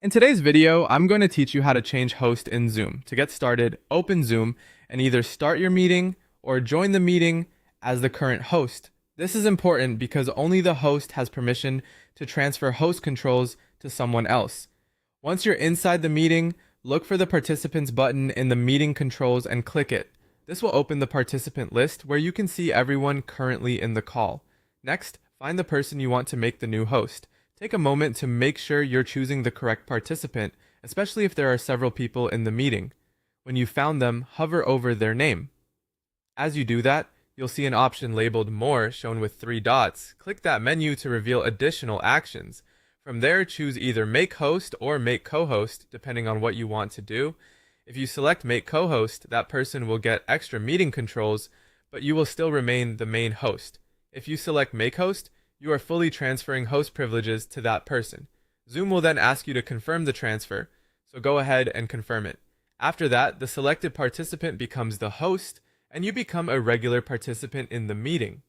In today's video, I'm going to teach you how to change host in Zoom. To get started, open Zoom and either start your meeting or join the meeting as the current host. This is important because only the host has permission to transfer host controls to someone else. Once you're inside the meeting, look for the participants button in the meeting controls and click it. This will open the participant list where you can see everyone currently in the call. Next, find the person you want to make the new host. Take a moment to make sure you're choosing the correct participant, especially if there are several people in the meeting. When you found them, hover over their name. As you do that, you'll see an option labeled More shown with 3 dots. Click that menu to reveal additional actions. From there, choose either Make Host or Make Co-host, depending on what you want to do. If you select Make Co-host, that person will get extra meeting controls, but you will still remain the main host. If you select Make Host, you are fully transferring host privileges to that person. Zoom will then ask you to confirm the transfer, so go ahead and confirm it. After that, the selected participant becomes the host, and you become a regular participant in the meeting.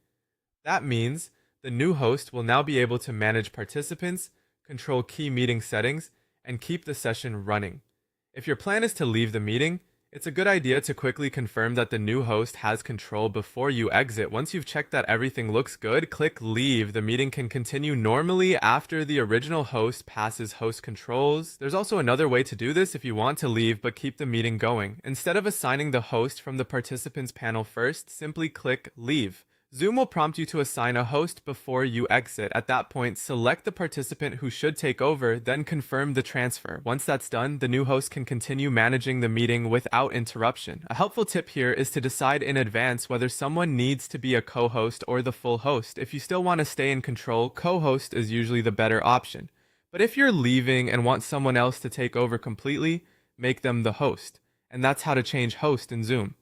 That means the new host will now be able to manage participants, control key meeting settings, and keep the session running. If your plan is to leave the meeting, it's a good idea to quickly confirm that the new host has control before you exit. Once you've checked that everything looks good, click Leave. The meeting can continue normally after the original host passes host controls. There's also another way to do this if you want to leave but keep the meeting going. Instead of assigning the host from the participants panel first, simply click Leave. Zoom will prompt you to assign a host before you exit. At that point, select the participant who should take over, then confirm the transfer. Once that's done, the new host can continue managing the meeting without interruption. A helpful tip here is to decide in advance whether someone needs to be a co-host or the full host. If you still want to stay in control, co-host is usually the better option. But if you're leaving and want someone else to take over completely, make them the host. And that's how to change host in Zoom.